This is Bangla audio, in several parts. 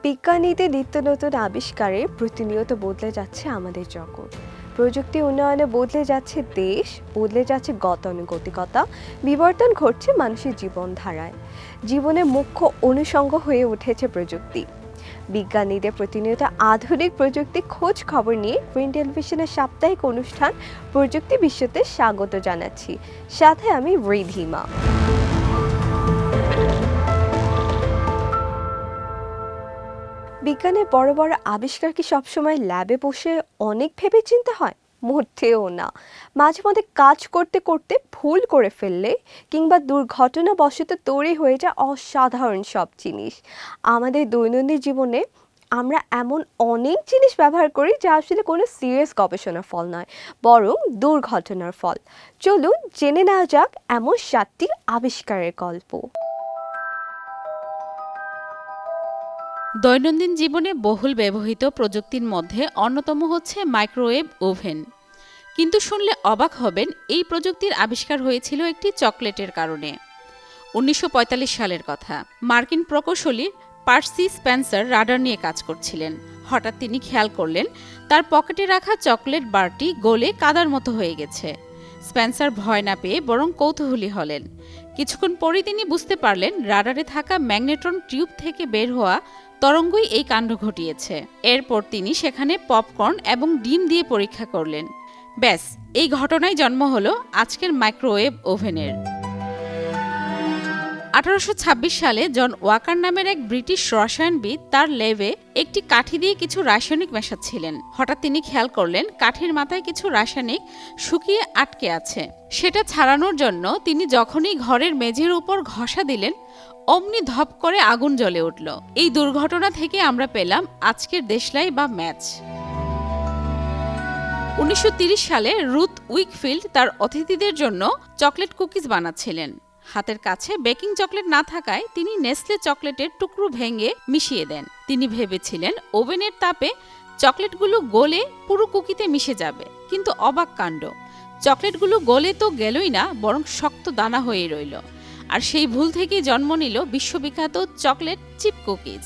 বিজ্ঞানীদের নিত্য নতুন আবিষ্কারে প্রতিনিয়ত বদলে যাচ্ছে আমাদের জগৎ। প্রযুক্তি উন্নয়নে বদলে যাচ্ছে দেশ, বদলে যাচ্ছে গতানুগতিকতা, বিবর্তন ঘটছে মানুষের জীবনধারায়। জীবনের মুখ্য অনুষঙ্গ হয়ে উঠেছে প্রযুক্তি। বিজ্ঞানীদের প্রতিনিয়ত আধুনিক প্রযুক্তি খোঁজ খবর নিয়ে গ্রিন টেলিভিশনের সাপ্তাহিক অনুষ্ঠান প্রযুক্তি বিশ্বতে স্বাগত জানাচ্ছি। সাথে আমি রিধিমা। বিজ্ঞানের বড় বড় আবিষ্কার কি সবসময় ল্যাবে বসে অনেক ভেবে চিন্তে হয়? মোটেও না। মাঝে মধ্যে কাজ করতে করতে ভুল করে ফেললে কিংবা দুর্ঘটনাবশত তৈরি হয়ে যায় অসাধারণ সব জিনিস। আমাদের দৈনন্দিন জীবনে আমরা এমন অনেক জিনিস ব্যবহার করি যা আসলে কোনো সিরিয়াস গবেষণার ফল নয়, বরং দুর্ঘটনার ফল। চলুন জেনে নেওয়া যাক এমন 7টি আবিষ্কারের গল্প। দৈনন্দিন জীবনে বহুল ব্যবহৃত প্রযুক্তির মধ্যে অন্যতম হচ্ছে মাইক্রোওয়েভ ওভেন। কিন্তু শুনলে অবাক হবেন, এই প্রযুক্তির আবিষ্কার হয়েছিল একটি চকলেটের কারণে। 1945 সালের কথা। মার্কিন প্রকৌশলী পার্সি স্পেন্সার রাডার নিয়ে কাজ করছিলেন। হঠাৎ তিনি খেয়াল করলেন তার পকেটে রাখা চকলেট বারটি গলে কাদার মতো হয়ে গেছে। স্পেন্সার ভয় না পেয়ে বরং কৌতূহলী হলেন। কিছুক্ষণ পরেই তিনি বুঝতে পারলেন রাডারে থাকা ম্যাগনেট্রন টিউব থেকে বের হওয়া তরঙ্গই এই কাণ্ড ঘটিয়েছে। এরপর তিনি সেখানে পপকর্ন এবং ডিম দিয়ে পরীক্ষা করলেন। ব্যাস, এই ঘটনায় জন্ম হলো আজকের মাইক্রোওয়েভ ওভেনের। 1826 সালে জন ওয়াকার নামের এক ব্রিটিশ রসায়নবিদ তার ল্যাবে একটি কাঠি দিয়ে কিছু রাসায়নিক মেশাচ্ছিলেন। হঠাৎ তিনি খেয়াল করলেন কাঠির মাথায় কিছু রাসায়নিক শুকিয়ে আটকে আছে। সেটা ছাড়ানোর জন্য তিনি যখনই ঘরের মেঝের উপর ঘষা দিলেন, অমনি ধপ করে আগুন জ্বলে উঠল। এই দুর্ঘটনা থেকে আমরা পেলাম আজকের দেশলাই বা ম্যাচ। 1930 সালে রুথ উইকফিল্ড তার অতিথিদের জন্য চকলেট কুকিজ বানাচ্ছিলেন। হাতের কাছে বেকিং চকলেট না থাকায় তিনি নেসলে চকলেটের টুকরো ভেঙে মিশিয়ে দেন। তিনি ভেবেছিলেন ওভেনের তাপে চকলেটগুলো গলে পুরো কুকিতে মিশে যাবে, কিন্তু অবাক কাণ্ড, চকলেটগুলো গলে তো গেলই না, বরং শক্ত দানা হয়ে রইল। আর সেই ভুল থেকেই জন্ম নিল বিশ্ববিখ্যাত চকলেট চিপ কুকিজ।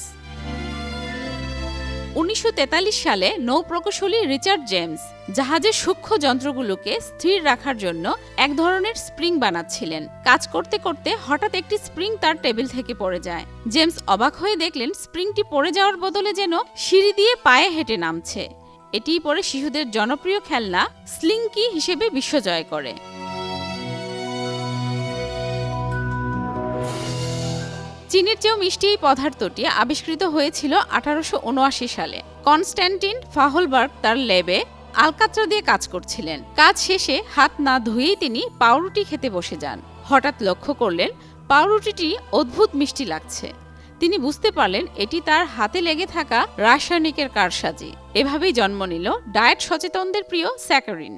1943 সালে নৌ প্রকৌশলী রিচার্ড জেমস জাহাজের সূক্ষ্ম যন্ত্রগুলোকে স্থির রাখার জন্য এক ধরনের স্প্রিং বানাচ্ছিলেন। কাজ করতে করতে হঠাৎ একটি স্প্রিং তার টেবিল থেকে পড়ে যায়। জেমস অবাক হয়ে দেখলেন স্প্রিংটি পড়ে যাওয়ার বদলে যেন সিঁড়ি দিয়ে পায়ে হেঁটে নামছে। এটিই পরে শিশুদের জনপ্রিয় খেলনা স্লিংকি হিসেবে বিশ্বজয় করে। চীনের চেয়েও মিষ্টি এই পদার্থটি আবিষ্কৃত হয়েছিল 1879 সালে। কনস্ট্যান্টিন ফাহলবার্গ তার ল্যাবে আলকাত্রা দিয়ে কাজ করছিলেন। কাজ শেষে হাত না ধুয়েই তিনি পাউরুটি খেতে বসে যান। হঠাৎ লক্ষ্য করলেন পাউরুটিটি অদ্ভুত মিষ্টি লাগছে। তিনি বুঝতে পারলেন এটি তার হাতে লেগে থাকা রাসায়নিকের কারসাজি। এভাবেই জন্ম নিল ডায়েট সচেতনদের প্রিয় স্যাকারিন।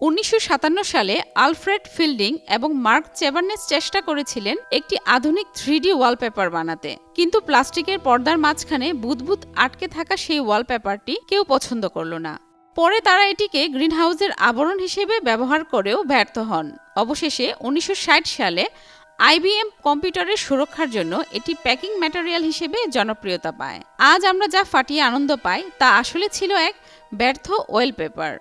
1957 সালে আলফ্রেড ফিল্ডিং এবং মার্ক চেবারনেস চেষ্টা করেছিলেন একটি আধুনিক 3D ওয়ালপেপার বানাতে, কিন্তু প্লাস্টিকের পর্দার মাঝখানে বুদবুদ আটকে থাকা সেই ওয়ালপেপারটি কেউ পছন্দ করল না। পরে তারা এটিকে গ্রিনহাউসের আবরণ হিসেবে ব্যবহার করেও ব্যর্থ হন। অবশেষে 1960 সালে IBM কম্পিউটারের সুরক্ষার জন্য এটি প্যাকিং ম্যাটেরিয়াল হিসেবে জনপ্রিয়তা পায়। আজ আমরা যা ফাটিয়ে আনন্দ পাই তা আসলে ছিল এক ব্যর্থ ওয়েলপেপার।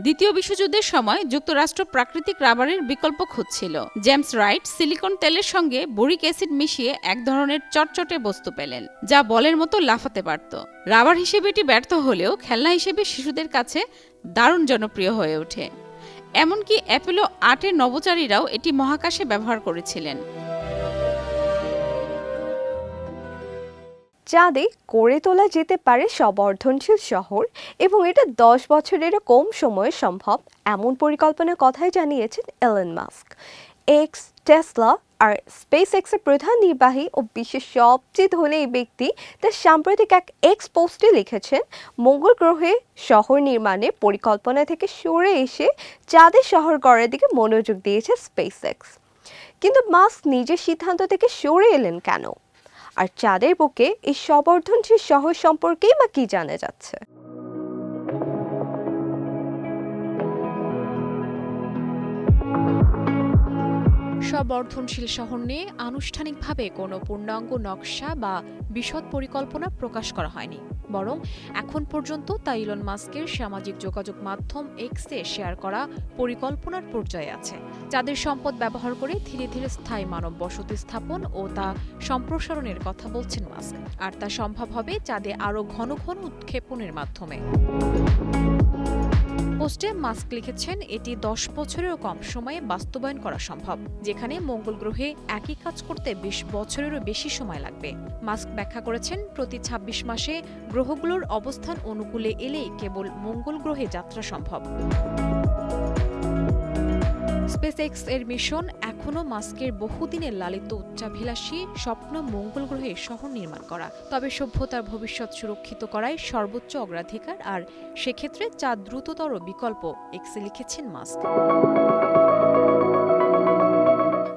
দ্বিতীয় বিশ্বযুদ্ধের সময় যুক্তরাষ্ট্র প্রাকৃতিক রাবারের বিকল্প খুঁজছিল। জেমস রাইট সিলিকন তেলের সঙ্গে বোরিক অ্যাসিড মিশিয়ে এক ধরনের চটচটে বস্তু পেলেন, যা বলের মতো লাফাতে পারত। রাবার হিসেবে এটি ব্যর্থ হলেও খেলনা হিসেবে শিশুদের কাছে দারুণ জনপ্রিয় হয়ে ওঠে। এমনকি অ্যাপোলো 8-এর নভোচারীরাও এটি মহাকাশে ব্যবহার করেছিলেন। চাঁদে গড়ে তোলা যেতে পারে সবর্ধনশীল শহর, এবং এটা 10 বছরেরও কম সময়ে সম্ভব, এমন পরিকল্পনার কথাই জানিয়েছেন এলন মাস্ক। এক্স, টেসলা আর স্পেস এক্সের প্রধান নির্বাহী ও বিশ্বের সবচেয়ে ধনী এই ব্যক্তি তার সাম্প্রতিক এক এক্স পোস্টে লিখেছেন, মঙ্গল গ্রহে শহর নির্মাণের পরিকল্পনা থেকে সরে এসে চাঁদের শহর গড়ার দিকে মনোযোগ দিয়েছে স্পেস এক্স। কিন্তু মাস্ক নিজের সিদ্ধান্ত থেকে সরে এলেন কেন? আর চাঁদের বুকে এই সবর্ধনশীল শহর সম্পর্কেই বা কি জানা যাচ্ছে? স্ববর্ধনশীল শহর নিয়ে আনুষ্ঠানিকভাবে কোনো পূর্ণাঙ্গ নকশা বা বিশদ পরিকল্পনা প্রকাশ করা হয়নি, বরং এখন পর্যন্ত তা ইলন মাস্কের সামাজিক যোগাযোগ মাধ্যম এক্সে শেয়ার করা পরিকল্পনার পর্যায়ে আছে। চাঁদের সম্পদ ব্যবহার করে ধীরে ধীরে স্থায়ী মানব বসতি স্থাপন ও তা সম্প্রসারণের কথা বলছেন মাস্ক, আর তা সম্ভব হবে চাঁদে আরও ঘন ঘন উৎক্ষেপণের মাধ্যমে। পোস্টে মাস্ক লিখেছেন, এটি 10 বছরেরও কম সময়ে বাস্তবায়ন করা সম্ভব, যেখানে মঙ্গল গ্রহে একই কাজ করতে 20 বছরেরও বেশি সময় লাগবে। মাস্ক ব্যাখ্যা করেছেন, প্রতি 26 মাসে গ্রহগুলোর অবস্থান অনুকূলে এলেই কেবল মঙ্গল গ্রহে যাত্রা সম্ভব। স্পেসএক্স এর মিশন এখনও মাস্কের বহুদিনের লালিত উচ্চাভিলাষী স্বপ্ন মঙ্গল গ্রহে শহর নির্মাণ করা। তবে সভ্যতার ভবিষ্যৎ সুরক্ষিত করাই সর্বোচ্চ অগ্রাধিকার, আর সেক্ষেত্রে চাঁদ দ্রুততর বিকল্প, এক্সে লিখেছেন মাস্ক।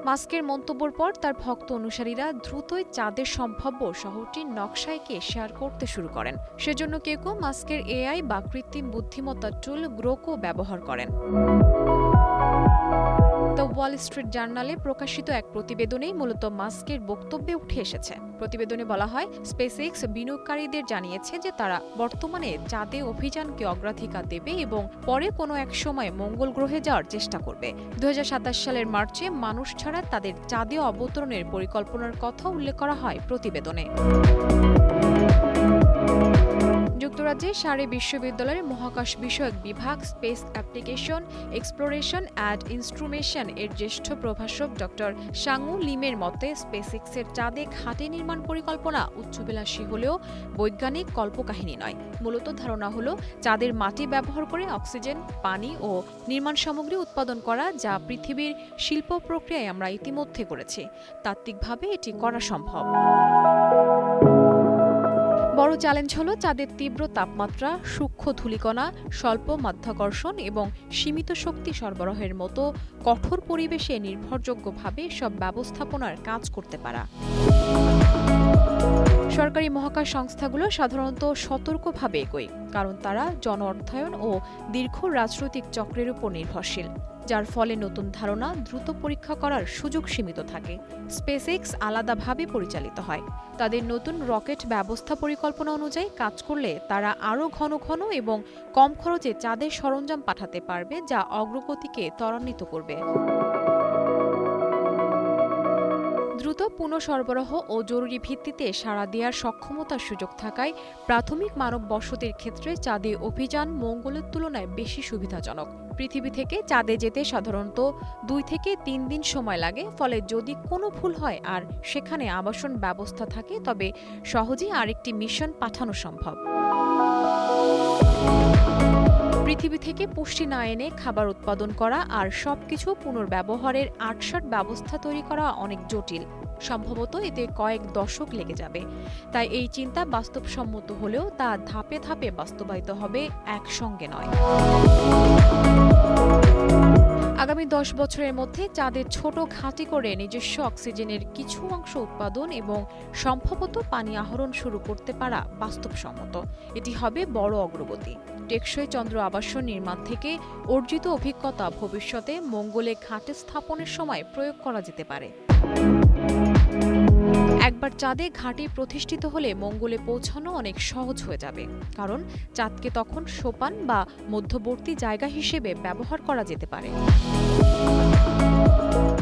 মাস্কের মন্তব্যের পর তার ভক্ত অনুসারীরা দ্রুতই চাঁদের সম্ভাব্য শহরটির নকশা এঁকে শেয়ার করতে শুরু করেন। সেজন্য কেউ কেউ মাস্কের এআই বা কৃত্রিম বুদ্ধিমত্তা টুল গ্রোকো ব্যবহার করেন। দ্য ওয়াল স্ট্রিট জার্নালে প্রকাশিত এক প্রতিবেদনেই মূলত মাস্কের বক্তব্যে উঠে এসেছে। প্রতিবেদনে বলা হয়, স্পেসএক্স বিনিয়োগকারীদের জানিয়েছে যে তারা বর্তমানে চাঁদে অভিযানকে অগ্রাধিকার দেবে এবং পরে কোনো এক সময় মঙ্গল গ্রহে যাওয়ার চেষ্টা করবে। 2027 সালের মার্চে মানুষ ছাড়া তাদের চাঁদে অবতরণের পরিকল্পনার কথা উল্লেখ করা হয় প্রতিবেদনে। যুক্তরাজ্যে সারে বিশ্ববিদ্যালয়ের মহাকাশ বিষয়ক বিভাগ স্পেস অ্যাপ্লিকেশন, এক্সপ্লোরেশন অ্যান্ড ইনস্ট্রুমেশন এর জ্যেষ্ঠ প্রভাষক ডক্টর সাংউ লিমের মতে, স্পেসএক্সের চাঁদে ঘাঁটি নির্মাণ পরিকল্পনা উচ্চবিলাসী হলেও বৈজ্ঞানিক কল্পকাহিনী নয়। মূলত ধারণা হলো চাঁদের মাটি ব্যবহার করে অক্সিজেন, পানি ও নির্মাণ সামগ্রী উৎপাদন করা, যা পৃথিবীর শিল্প প্রক্রিয়ায় আমরা ইতিমধ্যে করেছি। তাত্ত্বিকভাবে এটি করা সম্ভব। বড় চ্যালেঞ্জ হলো চাঁদের তীব্র তাপমাত্রা, সূক্ষ্ম ধূলিকণা, স্বল্প মাধ্যাকর্ষণ এবং সীমিত শক্তি সরবরাহের মতো কঠোর পরিবেশে নির্ভরযোগ্যভাবে সব ব্যবস্থাপনার কাজ করতে পারা। সরকারি মহাকাশ সংস্থাগুলো সাধারণত সতর্কভাবে এগোয়, কারণ তারা জন অর্থায়ন ও দীর্ঘ রাজনৈতিক চক্রের উপর নির্ভরশীল, যার ফলে নতুন ধারণা দ্রুত পরীক্ষা করার সুযোগ সীমিত থাকে। স্পেসএক্স আলাদাভাবে পরিচালিত হয়। তাদের নতুন রকেট ব্যবস্থা পরিকল্পনা অনুযায়ী কাজ করলে তারা আরও ঘন ঘন এবং কম খরচে চাঁদের সরঞ্জাম পাঠাতে পারবে, যা অগ্রগতিকে ত্বরান্বিত করবে। দ্রুত পুনঃসরবরাহ ও জরুরি ভিত্তিতে সাড়া দেওয়ার সক্ষমতার সুযোগ থাকায় প্রাথমিক মানব বসতির ক্ষেত্রে চাঁদে অভিযান মঙ্গলের তুলনায় বেশি সুবিধাজনক। পৃথিবী থেকে চাঁদে যেতে সাধারণত 2 থেকে 3 দিন সময় লাগে, ফলে যদি কোনো ভুল হয় আর সেখানে আবাসন ব্যবস্থা থাকে, তবে সহজেই আরেকটি মিশন পাঠানো সম্ভব। পৃথিবী থেকে পুষ্টি না এনে খাবার উৎপাদন করা আর সবকিছু পুনর্ব্যবহারের আটসাট ব্যবস্থা তৈরি করা অনেক জটিল। সম্ভবত এতে কয়েক দশক লেগে যাবে। তাই এই চিন্তা বাস্তবসম্মত হলেও তা ধাপে ধাপে বাস্তবায়িত হবে, একসঙ্গে নয়। আগামী 10 বছরের মধ্যে চাঁদের ছোট ঘাঁটি করে নিজস্ব অক্সিজেনের কিছু অংশ উৎপাদন এবং সম্ভবত পানি আহরণ শুরু করতে পারা বাস্তবসম্মত। এটি হবে বড় অগ্রগতি। টেকসই চন্দ্র আবাসন নির্মাণ থেকে অর্জিত অভিজ্ঞতা ভবিষ্যতে মঙ্গলে ঘাঁটি স্থাপনের সময় প্রয়োগ করা যেতে পারে। একবার চাঁদে ঘাঁটি প্রতিষ্ঠিত হলে মঙ্গলে পৌঁছানো অনেক সহজ হয়ে যাবে, কারণ চাঁদকে তখন সোপান বা মধ্যবর্তী জায়গা হিসেবে ব্যবহার করা যেতে পারে।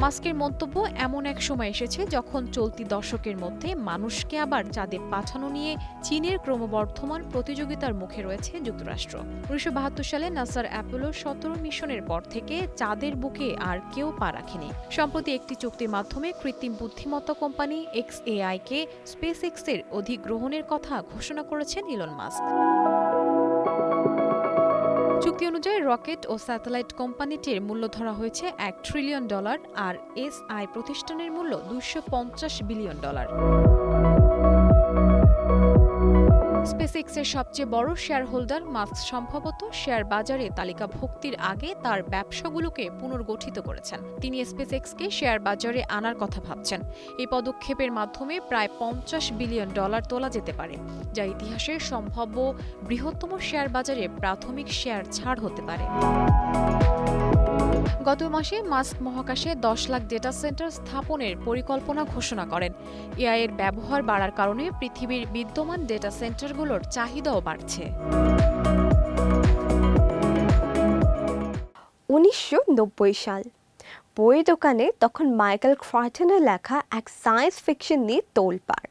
মাস্কের মন্তব্য এমন এক সময় এসেছে যখন চলতি দশকের মধ্যে মানুষকে আবার চাঁদে পাঠানো নিয়ে চীনের ক্রমবর্ধমান প্রতিযোগিতার মুখে রয়েছে যুক্তরাষ্ট্র। 1972 সালে নাসার অ্যাপোলো 17 মিশনের পর থেকে চাঁদের বুকে আর কেউ পা রাখেনি। সম্প্রতি একটি চুক্তির মাধ্যমে কৃত্রিম বুদ্ধিমত্তা কোম্পানি XAI-কে স্পেসএক্সের অধিগ্রহণের কথা ঘোষণা করেছেন ইলন মাস্ক। চুক্তি অনুযায়ী রকেট ও স্যাটেলাইট কোম্পানিটির মূল্য ধরা হয়েছে $1 ট্রিলিয়ন, আর SI প্রতিষ্ঠানের মূল্য $250 বিলিয়ন। স্পেসএক্সের সবচেয়ে বড় শেয়ার হোল্ডার মাস্ক সম্ভবত শেয়ার বাজারে তালিকাভুক্তির আগে তার ব্যবসাগুলোকে পুনর্গঠিত করেছেন। তিনি স্পেসএক্সকে শেয়ার বাজারে আনার কথা ভাবছেন। এই পদক্ষেপের মাধ্যমে প্রায় $50 বিলিয়ন তোলা যেতে পারে, যা ইতিহাসের সম্ভাব্য বৃহত্তম শেয়ার বাজারে প্রাথমিক শেয়ার ছাড় হতে পারে। গত মাসে মাস্ক মহাকাশে 10 লাখ ডেটা সেন্টার স্থাপনের পরিকল্পনা ঘোষণা করেন। এআই এর ব্যবহার বাড়ার কারণে পৃথিবীর বিদ্যমান ডেটা সেন্টারগুলোর চাহিদাও বাড়ছে। 1990 সাল, বইয়ের দোকানে তখন মাইকেল ক্রাইটনের লেখা এক সায়েন্স ফিকশন নিয়ে তোলপাড়।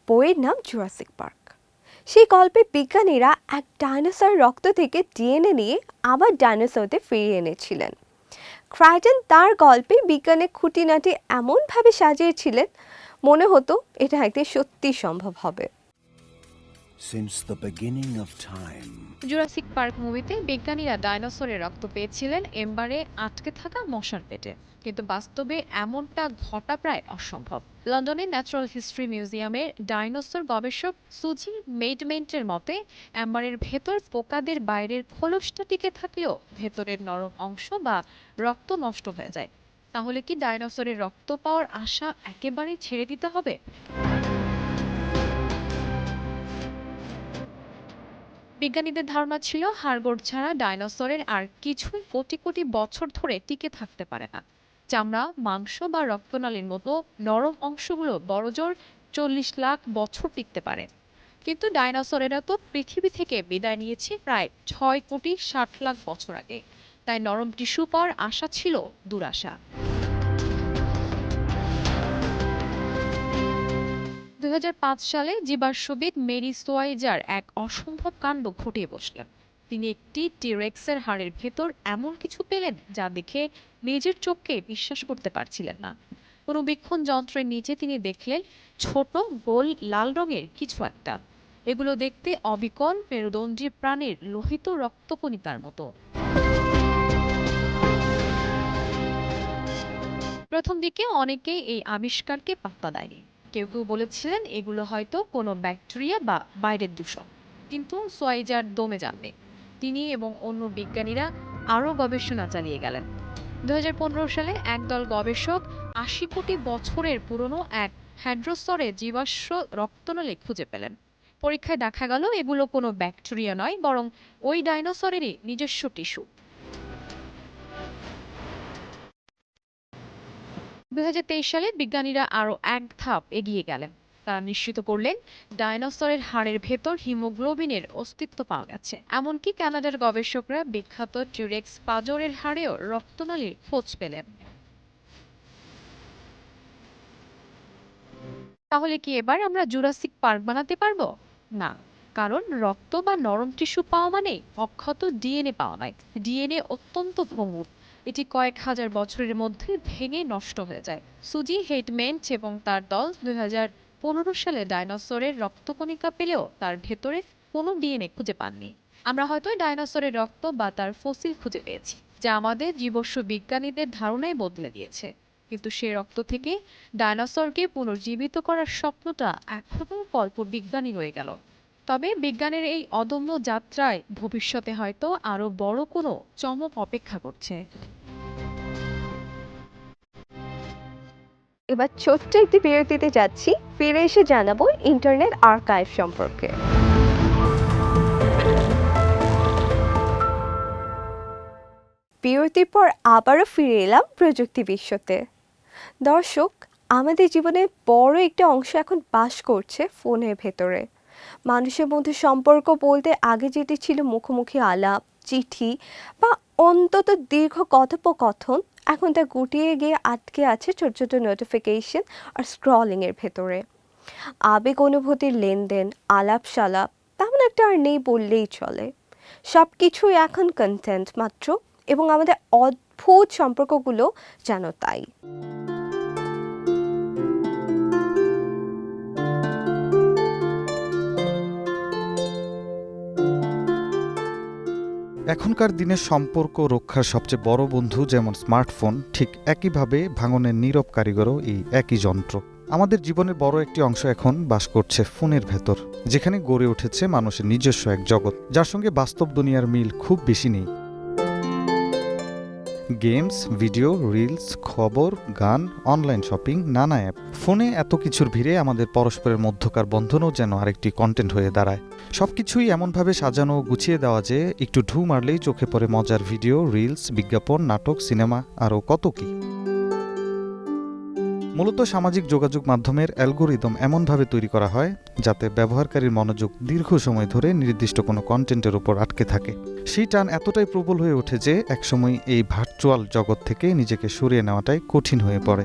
বইয়ের নাম জুরাসিক পার্ক। সেই গল্পে বিজ্ঞানীরা এক ডাইনোসর রক্ত থেকে ডিএনএ নিয়ে আবার ডাইনোসরদের ফিরিয়ে এনেছিলেন। ক্রাইটন তার গল্পে বিজ্ঞানের খুঁটিনাটি এমনভাবে সাজিয়েছিলেন, মনে হতো এটা একদিন সত্যি সম্ভব হবে। Since the beginning of time, Jurassic park মুভিতে বিজ্ঞানীরা ডাইনোসরের রক্ত পেয়েছিলেন এম্বারে আটকে থাকা মশার পেটে, কিন্তু বাস্তবে এমনটা ঘটা প্রায় অসম্ভব। লন্ডনের ন্যাচারাল হিস্ট্রি মিউজিয়ামের ডাইনোসর গবেষক সুজি মেইডমেন্টের মতে, এম্বারের ভেতর পোকাদের বাইরের খোলসটা টিকে থাকলেও ভেতরের নরম অংশ বা রক্ত নষ্ট হয়ে যায়। তাহলে কি ডাইনোসরের রক্ত পাওয়ার আশা একেবারেই ছেড়ে দিতে হবে? বিজ্ঞানীদের ধারণা ছিল হাড়গোড় ছাড়া ডাইনোসরের আর কিছুই কোটি কোটি বছর ধরে টিকে থাকতে পারে না। চামড়া, মাংস বা রক্তনালীর মতো নরম অংশগুলো বড়জোর 40 লাখ বছর টিকতে পারে। কিন্তু ডাইনোসরেরা তো পৃথিবী থেকে বিদায় নিয়েছে প্রায় 6 কোটি 60 লাখ বছর আগে, তাই নরম টিস্যু পাওয়ার আশা ছিল দুরাশা। 2005 সালে জীবাশ্মবিদ মেরি সোয়াইজার এক অসম্ভব কাণ্ড ঘটিয়ে বসলেন। তিনি একটি টিরেক্সের হাড়ের ভেতর এমন কিছু পেলেন যা দেখে নিজের চোখকে বিশ্বাস করতে পারছিলেন না। অনুবীক্ষণ যন্ত্রের নিচে তিনি দেখলেন ছোট গোল লাল রঙের কিছু একটা। এগুলো দেখতে অবিকল মেরুদণ্ডী প্রাণীর লোহিত রক্তকণিকার মতো। প্রথম দিকে অনেকেই এই আবিষ্কারকে পাত্তা দেয়নি। কেউ কেউ বলেছিলেন এগুলো হয়তো কোনো ব্যাকটেরিয়া বা বাইরের দূষণ। কিন্তু সোয়াইজার দমে যাননি। তিনি এবং অন্য বিজ্ঞানীরা আরও গবেষণা চালিয়ে গেলেন। 2015 সালে একদল গবেষক 80 কোটি বছরের পুরনো এক হ্যাড্রোসরে জীবাশ্ম রক্তনালী খুঁজে পেলেন। পরীক্ষায় দেখা গেল এগুলো কোনো ব্যাকটেরিয়া নয়, বরং ওই ডাইনোসরেরই নিজস্ব টিস্যু। 2023 সালে বিজ্ঞানীরা আরও এক ধাপ এগিয়ে গেলেন। তারা নিশ্চিত করলেন ডাইনোসরের হাড়ের ভেতর হিমোগ্লোবিনের অস্তিত্ব পাওয়া গেছে। এমনকি কানাডার গবেষকরা বিখ্যাত টিরেক্স পাজরের হাড়েও রক্তনালীর খোঁজ পেলেন। তাহলে কি এবার আমরা জুরাসিক পার্ক বানাতে পারবো? না, কারণ রক্ত বা নরম টিস্যু পাওয়া মানে অক্ষত ডিএনএ পাওয়া নয়। ডিএনএ অত্যন্ত ভঙ্গুর, এটি কয়েক হাজার বছরের মধ্যে ভেঙে নষ্ট হয়ে যায়। সুজি হেইডমেন্ট এবং তার দল 2015 সালে ডাইনোসরের রক্তকণিকা পেলেও তার ভেতরে কোনো ডিএনএ খুঁজে পাননি। আমরা হয়তো ডাইনোসরের রক্ত বা তার ফসিল খুঁজে পেয়েছি, যা আমাদের জীবস্ব বিজ্ঞানীদের ধারণাই বদলে দিয়েছে। কিন্তু সে রক্ত থেকে ডাইনোসরকে পুনর্জীবিত করার স্বপ্নটা এখনো কল্পবিজ্ঞানী রয়ে গেল। তবে বিজ্ঞানের এই অদম্য যাত্রায় ভবিষ্যতে হয়তো আরো বড় কোনো চমক অপেক্ষা করছে। এবার ছোট্ট একটি বিরতিতে যাচ্ছি, ফিরে এসে জানাবো ইন্টারনেট আর্কাইভ সম্পর্কে। বিরতির পর আবারও ফিরে এলাম প্রযুক্তি বিশ্বতে। দর্শক, আমাদের জীবনের বড় একটা অংশ এখন বাস করছে ফোনের ভেতরে। মানুষের মধ্যে সম্পর্ক বলতে আগে যেটি ছিল মুখোমুখি আলাপ, চিঠি বা অন্তত দীর্ঘ কথোপকথন, এখন তা গুটিয়ে গিয়ে আটকে আছে ছোট ছোট নোটিফিকেশন আর স্ক্রলিংয়ের ভেতরে। আবেগ অনুভূতির লেনদেন, আলাপ সালাপ তেমন একটা আর নেই বললেই চলে। সব কিছুই এখন কন্টেন্ট মাত্র, এবং আমাদের অদ্ভুত সম্পর্কগুলো যেন তাই। এখনকার দিনে সম্পর্ক রক্ষার সবচেয়ে বড় বন্ধু যেমন স্মার্টফোন, ঠিক একইভাবে ভাঙনের নীরব কারিগরও এই একই যন্ত্র। আমাদের জীবনের বড় একটি অংশ এখন বাস করছে ফোনের ভেতর, যেখানে গড়ে উঠেছে মানুষের নিজস্ব এক জগৎ, যার সঙ্গে বাস্তব দুনিয়ার মিল খুব বেশি নেই। গেমস, ভিডিও, রিলস, খবর, গান, অনলাইন শপিং, নানা অ্যাপ। ফোনে এত কিছুর ভিড়ে আমাদের পরস্পরের মধ্যকার বন্ধনও যেন আরেকটি কন্টেন্ট হয়ে দাঁড়ায়। সবকিছুই এমনভাবে সাজানো ও গুছিয়ে দেওয়া যে একটু ঢু মারলেই চোখে পড়ে মজার ভিডিও, রিলস, বিজ্ঞাপন, নাটক, সিনেমা আরও কত কি। মূলত সামাজিক যোগাযোগ মাধ্যমের অ্যালগোরিদম এমনভাবে তৈরি করা হয় যাতে ব্যবহারকারীর মনোযোগ দীর্ঘ সময় ধরে নির্দিষ্ট কোনো কন্টেন্টের উপর আটকে থাকে। সেই টান এতটাই প্রবল হয়ে ওঠে যে একসময় এই ভার্চুয়াল জগৎ থেকে নিজেকে সরিয়ে নেওয়াটাই কঠিন হয়ে পড়ে।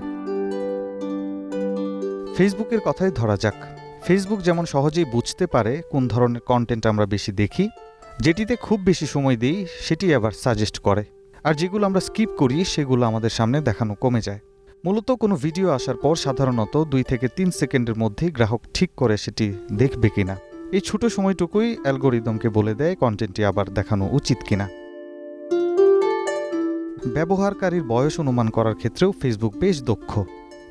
ফেসবুকের কথাই ধরা যাক। ফেসবুক যেমন সহজেই বুঝতে পারে কোন ধরনের কন্টেন্ট আমরা বেশি দেখি, যেটিতে খুব বেশি সময় দিই সেটি আবার সাজেস্ট করে, আর যেগুলো আমরা স্কিপ করি সেগুলো আমাদের সামনে দেখানো কমে যায়। মূলত কোনো ভিডিও আসার পর সাধারণত 2 থেকে 3 সেকেন্ডের মধ্যেই গ্রাহক ঠিক করে সেটি দেখবে কিনা। এই ছোট সময়টুকুই অ্যালগোরিদমকে বলে দেয় কন্টেন্টটি আবার দেখানো উচিত কিনা। ব্যবহারকারীর বয়স অনুমান করার ক্ষেত্রেও ফেসবুক বেশ দক্ষ।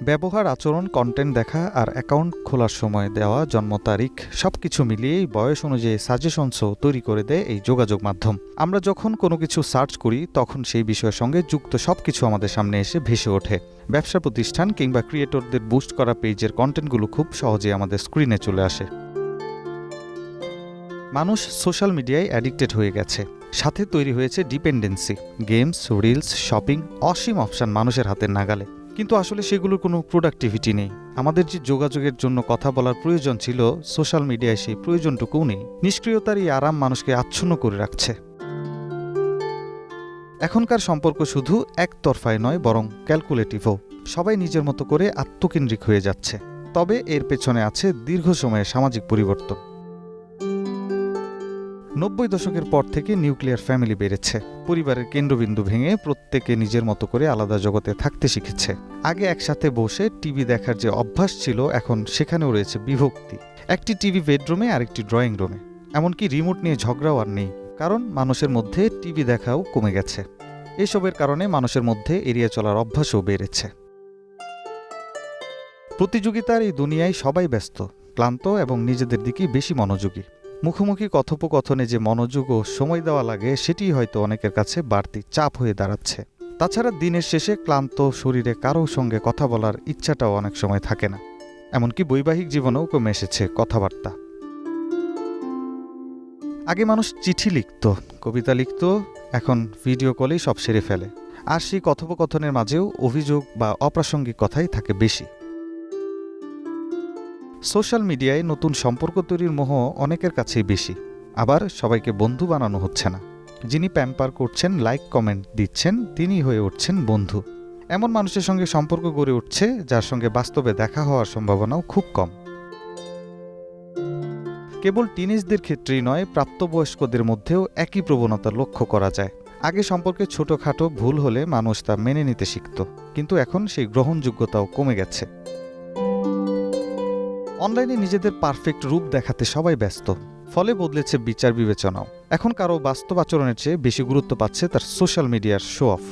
ব্যবহার, আচরণ, কন্টেন্ট দেখা আর অ্যাকাউন্ট খোলার সময় দেওয়া, জন্ম তারিখ সবকিছু মিলিয়েই বয়স অনুযায়ী সাজেশনসও তৈরি করে দেয় এই যোগাযোগ মাধ্যম। আমরা যখন কোনো কিছু সার্চ করি তখন সেই বিষয়ের সঙ্গে যুক্ত সবকিছু আমাদের সামনে এসে ভেসে ওঠে। ব্যবসা প্রতিষ্ঠান কিংবা ক্রিয়েটরদের বুস্ট করা পেজের কন্টেন্টগুলো খুব সহজে আমাদের স্ক্রিনে চলে আসে। মানুষ সোশ্যাল মিডিয়ায় অ্যাডিক্টেড হয়ে গেছে, সাথে তৈরি হয়েছে ডিপেন্ডেন্সি। গেমস, রিলস, শপিং, অসীম অপশান মানুষের হাতের নাগালে, কিন্তু আসলে সেগুলোর কোনো প্রোডাক্টিভিটি নেই। আমাদের যে যোগাযোগের জন্য কথা বলার প্রয়োজন ছিল, সোশ্যাল মিডিয়ায় সেই প্রয়োজনটুকুও নেই। নিষ্ক্রিয়তার এই আরাম মানুষকে আচ্ছন্ন করে রাখছে। এখনকার সম্পর্ক শুধু একতরফায় নয়, বরং ক্যালকুলেটিভও। সবাই নিজের মতো করে আত্মকেন্দ্রিক হয়ে যাচ্ছে। তবে এর পেছনে আছে দীর্ঘ সময়ের সামাজিক পরিবর্তন। 90 দশকের পর থেকে নিউক্লিয়ার ফ্যামিলি বেড়েছে। পরিবারের কেন্দ্রবিন্দু ভেঙে প্রত্যেকে নিজের মতো করে আলাদা জগতে থাকতে শিখেছে। আগে একসাথে বসে টিভি দেখার যে অভ্যাস ছিল, এখন সেখানেও রয়েছে বিভক্তি। একটি টিভি বেডরুমে, আরেকটি ড্রয়িং রুমে। এমনকি রিমোট নিয়ে ঝগড়াও আর নেই, কারণ মানুষের মধ্যে টিভি দেখাও কমে গেছে। এসবের কারণে মানুষের মধ্যে এড়িয়ে চলার অভ্যাসও বেড়েছে। প্রতিযোগিতার এই দুনিয়ায় সবাই ব্যস্ত, ক্লান্ত এবং নিজেদের দিকেই বেশি মনোযোগী। মুখোমুখি কথোপকথনে যে মনোযোগ ও সময় দেওয়া লাগে সেটি হয়তো অনেকের কাছে বাড়তি চাপ হয়ে দাঁড়াচ্ছে। তাছাড়া দিনের শেষে ক্লান্ত শরীরে কারো সঙ্গে কথা বলার ইচ্ছাটাও অনেক সময় থাকে না। এমনকি বৈবাহিক জীবনেও কমে এসেছে কথাবার্তা। আগে মানুষ চিঠি লিখত, কবিতা লিখত, এখন ভিডিও কলেই সব সেরে ফেলে। আর সেই কথোপকথনের মাঝেও অভিযোগ বা অপ্রাসঙ্গিক কথাই থাকে বেশি। সোশ্যাল মিডিয়ায় নতুন সম্পর্ক তৈরির মোহ অনেকের কাছেই বেশি, আবার সবাইকে বন্ধু বানানো হচ্ছে না। যিনি প্যাম্পার করছেন, লাইক কমেন্ট দিচ্ছেন, তিনি হয়ে উঠছেন বন্ধু। এমন মানুষের সঙ্গে সম্পর্ক গড়ে উঠছে যার সঙ্গে বাস্তবে দেখা হওয়ার সম্ভাবনাও খুব কম। কেবল টিনেজদের ক্ষেত্রেই নয়, প্রাপ্তবয়স্কদের মধ্যেও একই প্রবণতা লক্ষ্য করা যায়। আগে সম্পর্কে ছোটখাটো ভুল হলে মানুষ তা মেনে নিতে শিখত, কিন্তু এখন সেই গ্রহণযোগ্যতাও কমে গেছে। অনলাইনে নিজেদের পারফেক্ট রূপ দেখাতে সবাই ব্যস্ত, ফলে বদলেছে বিচার বিবেচনাও। এখন কারো বাস্তব আচরণের চেয়ে বেশি গুরুত্ব পাচ্ছে তার সোশ্যাল মিডিয়ার শো অফ।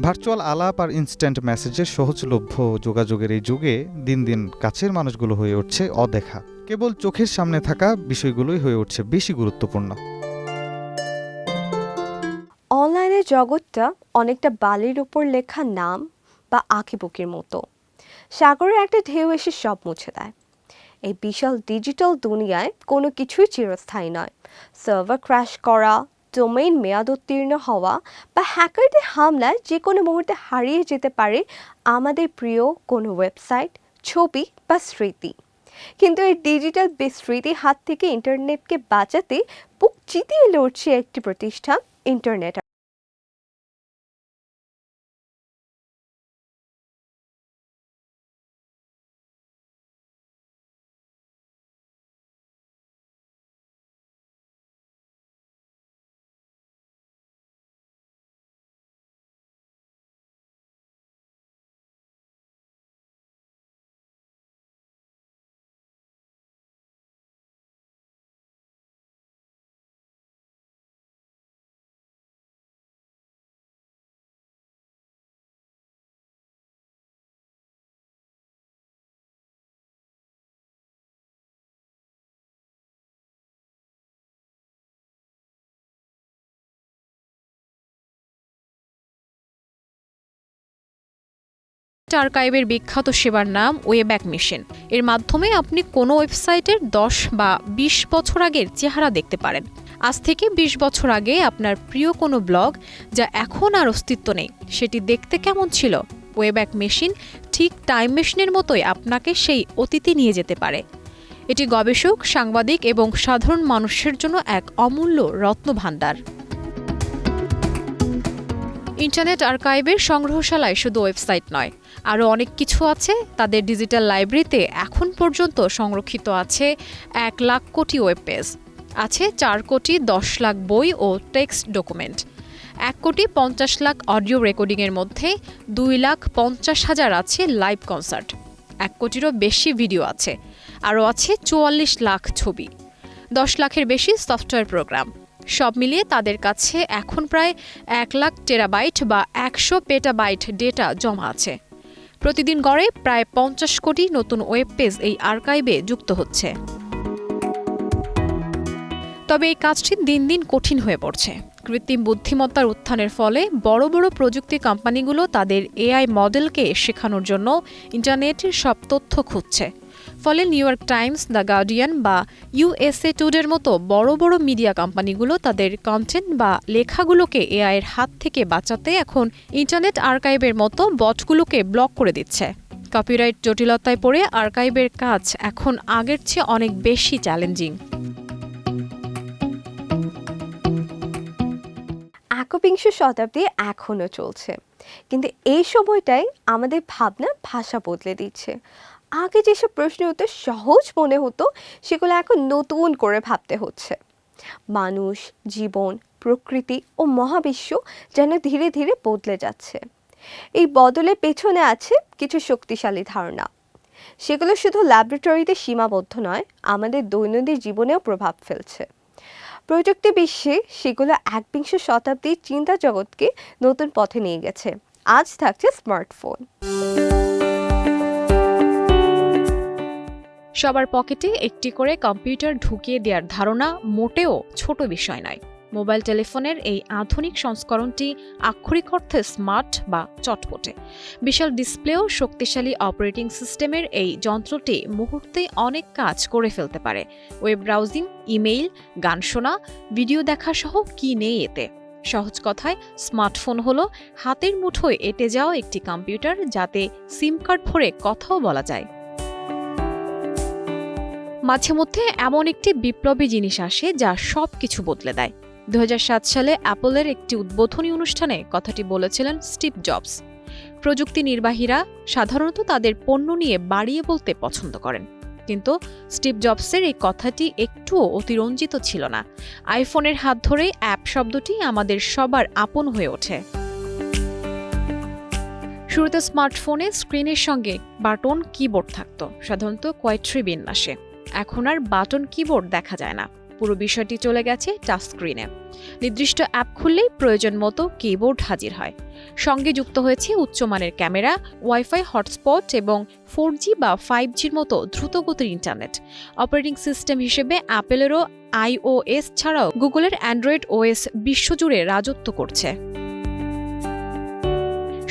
ভার্চুয়াল আলাপ আর ইনস্ট্যান্ট মেসেজের সহজলভ্য যোগাযোগের এই যুগে দিন দিন কাছের মানুষগুলো হয়ে উঠছে অদেখা। কেবল চোখের সামনে থাকা বিষয়গুলোই হয়ে উঠছে বেশি গুরুত্বপূর্ণ। অনলাইনের জগৎটা অনেকটা বালির উপর লেখা নাম বা আঁকিবুকির মতো। সাগরের একটা ঢেউ এসে সব মুছে দেয়। এই বিশাল ডিজিটাল দুনিয়ায় কোনো কিছুই চিরস্থায়ী নয়। সার্ভার ক্র্যাশ করা, ডোমেইন মেয়াদোত্তীর্ণ হওয়া বা হ্যাকারদের হামলায় যে কোনো মুহূর্তে হারিয়ে যেতে পারে আমাদের প্রিয় কোনো ওয়েবসাইট, ছবি বা স্মৃতি। কিন্তু এই ডিজিটাল বিস্মৃতির হাত থেকে ইন্টারনেটকে বাঁচাতে বুক চিতিয়ে লড়ছে একটি প্রতিষ্ঠান, ইন্টারনেট আর্কাইভের বিখ্যাত সেবার নাম ওয়েব্যাক মেশিন। এর মাধ্যমে আপনি কোনো ওয়েবসাইটের 10 বা 20 বছর আগের চেহারা দেখতে পারেন। আজ থেকে 20 বছর আগে আপনার প্রিয় কোনো ব্লগ যা এখন আর অস্তিত্ব নেই, সেটি দেখতে কেমন ছিল? ওয়েব্যাক মেশিন ঠিক টাইম মেশিনের মতোই আপনাকে সেই অতীতে নিয়ে যেতে পারে। এটি গবেষক, সাংবাদিক এবং সাধারণ মানুষের জন্য এক অমূল্য রত্নভাণ্ডার। ইন্টারনেট আর্কাইভের সংগ্রহশালায় শুধু ওয়েবসাইট নয়, আরও অনেক কিছু আছে। তাদের ডিজিটাল লাইব্রেরিতে এখন পর্যন্ত সংরক্ষিত আছে 1 লাখ কোটি ওয়েব পেজ, আছে 4 কোটি 10 লাখ বই ও টেক্সট ডকুমেন্ট, 1 কোটি 50 লাখ অডিও রেকর্ডিংয়ের মধ্যে 2,50,000 আছে লাইভ কনসার্ট, 1 কোটিরও বেশি ভিডিও আছে, আরও আছে 44 লাখ ছবি, 10 লাখের বেশি সফটওয়্যার প্রোগ্রাম। সব মিলিয়ে তাদের কাছে এখন প্রায় 1 লাখ টেরাবাইট বা 100 পেটাবাইট ডেটা জমা আছে। প্রতিদিন গড়ে প্রায় 50 কোটি নতুন ওয়েব পেজ এই আর্কাইভে যুক্ত হচ্ছে। তবে এই কাজটি দিন দিন কঠিন হয়ে পড়ছে। কৃত্রিম বুদ্ধিমত্তার উত্থানের ফলে বড় বড় প্রযুক্তি কোম্পানিগুলো তাদের এআই মডেলকে শেখানোর জন্য ইন্টারনেটের সব তথ্য খুঁজছে। ফলে new York Times, the guardian বা USA টুডের মতো বড় বড় মিডিয়া কোম্পানিগুলো তাদের কন্টেন্ট বা লেখাগুলোকে এআইয়ের হাত থেকে বাঁচাতে এখন ইন্টারনেট আর্কাইভের মতো বটগুলোকে ব্লক করে দিচ্ছে। কপিরাইট জটিলতায় পড়ে আর্কাইভের কাজ এখন আগের চেয়ে অনেক বেশি চ্যালেঞ্জিং। একবিংশ শতাব্দী এখনও চলছে, কিন্তু এই সময়টাই আমাদের ভাবনা ভাষা বদলে দিচ্ছে। আগে যেসব প্রশ্নের উত্তর সহজ মনে হতো, সেগুলো এখন নতুন করে ভাবতে হচ্ছে। মানুষ, জীবন, প্রকৃতি ও মহাবিশ্ব যেন ধীরে ধীরে বদলে যাচ্ছে। এই বদলের পেছনে আছে কিছু শক্তিশালী ধারণা। সেগুলো শুধু ল্যাবরেটরিতে সীমাবদ্ধ নয়, আমাদের দৈনন্দিন জীবনেও প্রভাব ফেলছে। প্রযুক্তি বিশ্বে সেগুলো একবিংশ শতাব্দীর চিন্তা জগৎকে নতুন পথে নিয়ে গেছে। আজ থাকছে স্মার্টফোন। সবার পকেটে একটি করে কম্পিউটার ঢুকিয়ে দেওয়ার ধারণা মোটেও ছোট বিষয় নয়। মোবাইল টেলিফোনের এই আধুনিক সংস্করণটি আক্ষরিক অর্থে স্মার্ট বা চটপটে। বিশাল ডিসপ্লে ও শক্তিশালী অপারেটিং সিস্টেমের এই যন্ত্রটি মুহূর্তে অনেক কাজ করে ফেলতে পারে। ওয়েব ব্রাউজিং, ইমেইল, গান শোনা, ভিডিও দেখা সহ কি নেই এতে। সহজ কথায়, স্মার্টফোন হলো হাতের মুঠোয় এঁটে যাওয়া একটি কম্পিউটার, যাতে সিম কার্ড ভরে কথাও বলা যায়। মাঝে মধ্যে এমন একটি বিপ্লবী জিনিস আসে যা সব কিছু বদলে দেয়। 2007 সালে অ্যাপলের একটি উদ্বোধনী অনুষ্ঠানে কথাটি বলেছিলেন স্টিভ জবস। প্রযুক্তি নির্বাহীরা সাধারণত তাদের পণ্য নিয়ে বাড়িয়ে বলতে পছন্দ করেন, কিন্তু স্টিভ জবসের এই কথাটি একটুও অতিরঞ্জিত ছিল না। আইফোনের হাত ধরে অ্যাপ শব্দটি আমাদের সবার আপন হয়ে ওঠে। শুরুতে স্মার্টফোনে স্ক্রিনের সঙ্গে বাটন কিবোর্ড থাকত, সাধারণত কোয়াড্রি বিন্যাসে। এখন আর বাটন কিবোর্ড দেখা যায় না, পুরো বিষয়টি চলে গেছে টাচ স্ক্রিনে। নির্দিষ্ট অ্যাপ খুললেই প্রয়োজন মতো কিবোর্ড হাজির হয়। সঙ্গে যুক্ত হয়েছে উচ্চমানের ক্যামেরা, ওয়াইফাই হটস্পট এবং 4G বা 5Gর মতো দ্রুতগতির ইন্টারনেট। অপারেটিং সিস্টেম হিসেবে অ্যাপেলেরও iOS ছাড়াও গুগলের অ্যান্ড্রয়েড OS বিশ্বজুড়ে রাজত্ব করছে।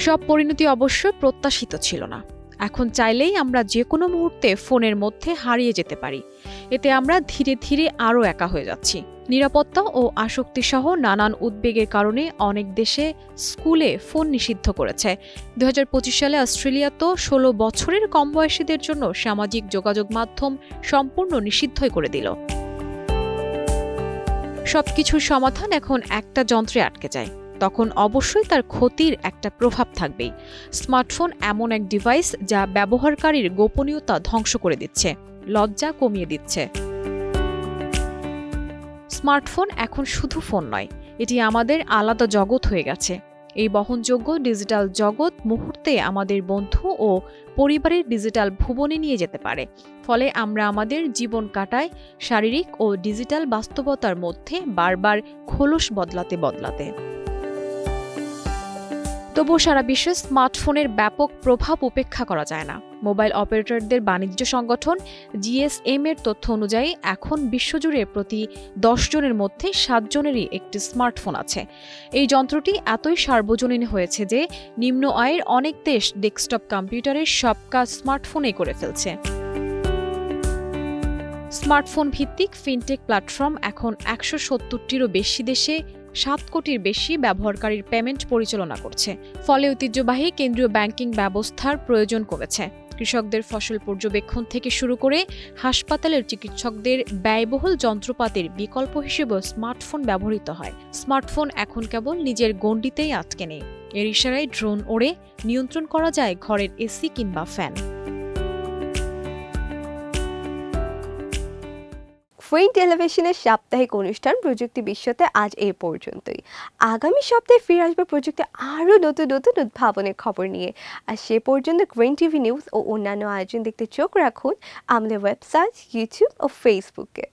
সব পরিণতি অবশ্য প্রত্যাশিত ছিল না। এখন চাইলেই আমরা যে কোনো মুহূর্তে ফোনের মধ্যে হারিয়ে যেতে পারি। এতে আমরা ধীরে ধীরে আরও একা হয়ে যাচ্ছি। নিরাপত্তা ও আসক্তিসহ নানান উদ্বেগের কারণে অনেক দেশে স্কুলে ফোন নিষিদ্ধ করেছে। 2025 সালে অস্ট্রেলিয়া তো 16 বছরের কম বয়সীদের জন্য সামাজিক যোগাযোগ মাধ্যম সম্পূর্ণ নিষিদ্ধই করে দিল। সবকিছুর সমাধান এখন একটা যন্ত্রে আটকে যায়, তখন অবশ্যই তার ক্ষতির একটা প্রভাব থাকবেই। স্মার্টফোন এমন এক ডিভাইস যা ব্যবহারকারীর গোপনীয়তা ধ্বংস করে দিচ্ছে, লজ্জা কমিয়ে দিচ্ছে। স্মার্টফোন এখন শুধু ফোন নয়, এটি আমাদের আলাদা জগৎ হয়ে গেছে। এই বহনযোগ্য ডিজিটাল জগৎ মুহূর্তে আমাদের বন্ধু ও পরিবারের ডিজিটাল ভুবনে নিয়ে যেতে পারে। ফলে আমরা আমাদের জীবন কাটাই শারীরিক ও ডিজিটাল বাস্তবতার মধ্যে বারবার খোলস বদলাতে। তবুও সারা বিশ্বে স্মার্টফোনের ব্যাপক প্রভাব উপেক্ষা করা যায় না। মোবাইল অপারেটরদের বাণিজ্য সংগঠন GSM এর তথ্য অনুযায়ী এখন বিশ্বজুড়ে প্রতি 10 জনের মধ্যে 7 জনেরই একটি স্মার্টফোন আছে। এই যন্ত্রটি এতই সার্বজনীন হয়েছে যে নিম্ন আয়ের অনেক দেশ ডেস্কটপ কম্পিউটারের সব কাজ স্মার্টফোনে করে ফেলছে। স্মার্টফোন ভিত্তিক ফিনটেক প্ল্যাটফর্ম এখন 170টিরও বেশি দেশে 7 কোটির বেশি ব্যবহারকারীর পেমেন্ট পরিচালনা করছে। ফলে ঐতিহ্যবাহী কেন্দ্রীয় ব্যাংকিং ব্যবস্থার প্রয়োজন কমেছে। কৃষকদের ফসল পর্যবেক্ষণ থেকে শুরু করে হাসপাতালের চিকিৎসকদের ব্যয়বহুল যন্ত্রপাতির বিকল্প হিসেবেও স্মার্টফোন ব্যবহৃত হয়। স্মার্টফোন এখন কেবল নিজের গণ্ডিতেই আটকে নেই। এর ইশারায় ড্রোন ওড়ে নিয়ন্ত্রণ করা যায় ঘরের এসি কিংবা ফ্যান। কুইন টেলিভিশনের সাপ্তাহিক অনুষ্ঠান প্রযুক্তি বিশ্বতে আজ এই পর্যন্তই। আগামী সপ্তাহে ফিরে আসবে প্রযুক্তি আরও নতুন নতুন উদ্ভাবনের খবর নিয়ে। আর সে পর্যন্ত কুইন টিভি নিউজ ও অন্যান্য আয়োজন দেখতে চোখ রাখুন আমাদের ওয়েবসাইট, ইউটিউব ও ফেসবুকে।